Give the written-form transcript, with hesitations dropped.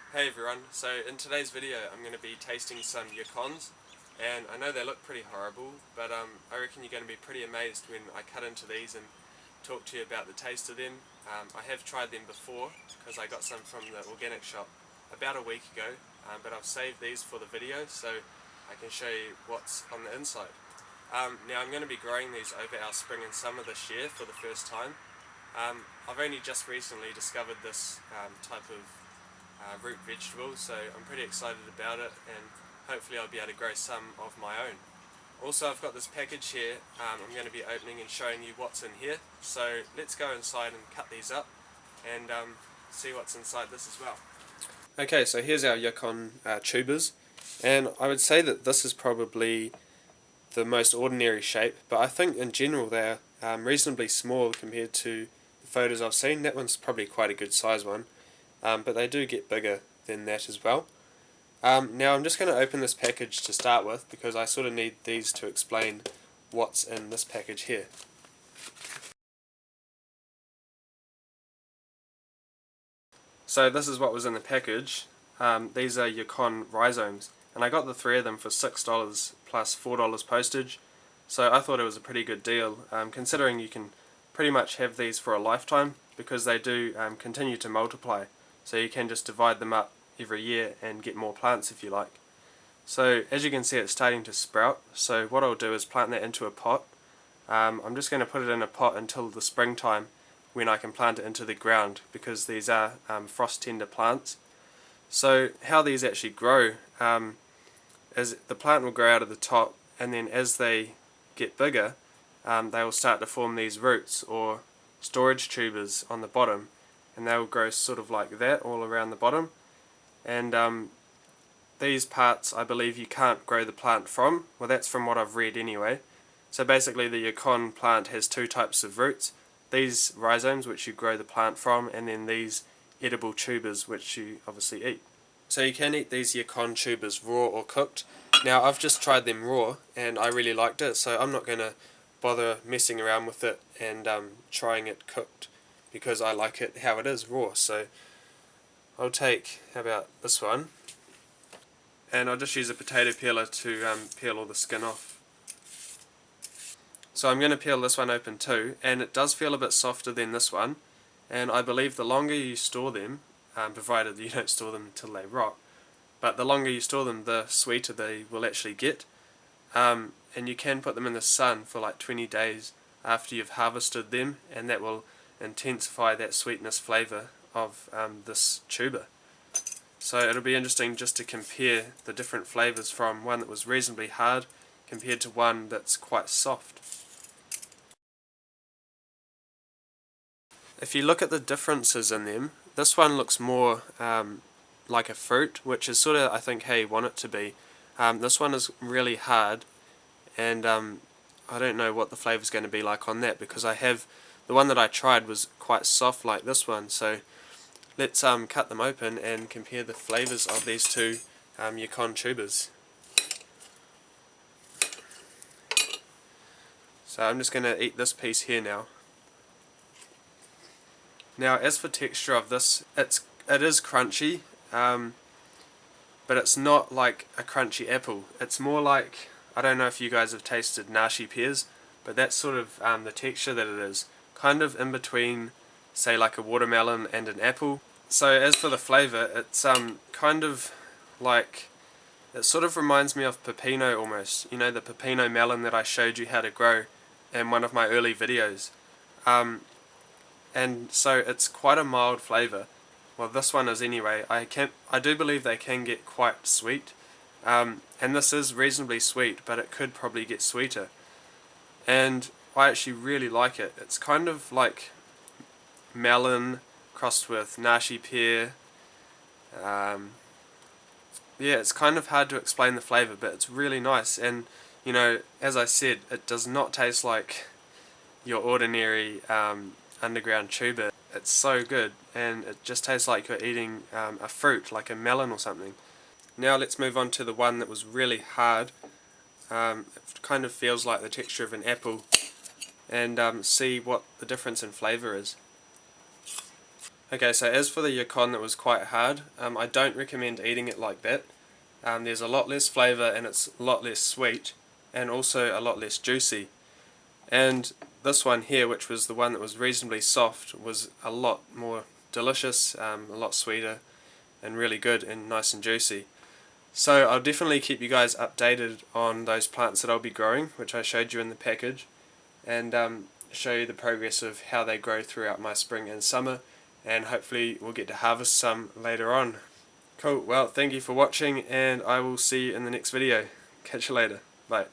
Hey everyone, so in today's video I'm going to be tasting some Yacons, and I know they look pretty horrible, but I reckon you're going to be pretty amazed when I cut into these and talk to you about the taste of them. I have tried them before because I got some from the organic shop about a week ago, but I've saved these for the video so I can show you what's on the inside. Now I'm going to be growing these over our spring and summer this year for the first time. I've only just recently discovered this type of root vegetable, so I'm pretty excited about it, and hopefully I'll be able to grow some of my own. Also, I've got this package here I'm going to be opening and showing you what's in here, so let's go inside and cut these up and see what's inside this as well. Okay, so here's our Yacon tubers, and I would say that this is probably the most ordinary shape, but I think in general they're reasonably small compared to the photos I've seen. That one's probably quite a good size one. But they do get bigger than that as well. Now I'm just going to open this package to start with because I sort of need these to explain what's in this package here. So this is what was in the package. These are Yacon rhizomes, and I got the three of them for $6 plus $4 postage, so I thought it was a pretty good deal, considering you can pretty much have these for a lifetime because they do continue to multiply. So you can just divide them up every year and get more plants if you like. So as you can see, it's starting to sprout, so what I'll do is plant that into a pot. I'm just going to put it in a pot until the springtime when I can plant it into the ground because these are frost tender plants. So how these actually grow is the plant will grow out of the top, and then as they get bigger they will start to form these roots or storage tubers on the bottom, and they will grow sort of like that all around the bottom. And these parts I believe you can't grow the plant from. Well, that's from what I've read anyway. So basically the Yacon plant has two types of roots. These rhizomes, which you grow the plant from, and then these edible tubers, which you obviously eat. So you can eat these Yacon tubers raw or cooked. Now I've just tried them raw and I really liked it, so I'm not going to bother messing around with it and trying it cooked, because I like it how it is raw. So I'll take, how about this one, and I'll just use a potato peeler to peel all the skin off. So I'm going to peel this one open too, and it does feel a bit softer than this one, and I believe the longer you store them, provided you don't store them until they rot, but the longer you store them the sweeter they will actually get. And you can put them in the sun for like 20 days after you've harvested them, and that will intensify that sweetness flavour of this tuber. So it'll be interesting just to compare the different flavours from one that was reasonably hard compared to one that's quite soft. If you look at the differences in them, this one looks more like a fruit, which is sort of, I think, how you want it to be. This one is really hard, and I don't know what the flavour is going to be like on that, because the one that I tried was quite soft like this one. So let's cut them open and compare the flavours of these two Yacon tubers. So I'm just going to eat this piece here now. Now as for texture of this, it is crunchy, but it's not like a crunchy apple. It's more like, I don't know if you guys have tasted nashi pears, but that's sort of the texture that it is. Kind of in between, say, like a watermelon and an apple. So as for the flavour, it's kind of like, it sort of reminds me of pepino almost. You know, the pepino melon that I showed you how to grow in one of my early videos. And so it's quite a mild flavour. Well, this one is anyway. I do believe they can get quite sweet, and this is reasonably sweet, but it could probably get sweeter. And I actually really like it. It's kind of like melon crossed with nashi pear. Yeah, it's kind of hard to explain the flavour, but it's really nice. And you know, as I said, it does not taste like your ordinary underground tuber. It's so good, and it just tastes like you're eating a fruit, like a melon or something. Now let's move on to the one that was really hard. It kind of feels like the texture of an apple, and see what the difference in flavour is. Okay, so as for the Yacon that was quite hard, I don't recommend eating it like that. There's a lot less flavour and it's a lot less sweet and also a lot less juicy. And this one here, which was the one that was reasonably soft, was a lot more delicious, a lot sweeter and really good and nice and juicy. So I'll definitely keep you guys updated on those plants that I'll be growing, which I showed you in the package, and show you the progress of how they grow throughout my spring and summer, and hopefully we'll get to harvest some later on. Cool, well thank you for watching and I will see you in the next video. Catch you later. Bye.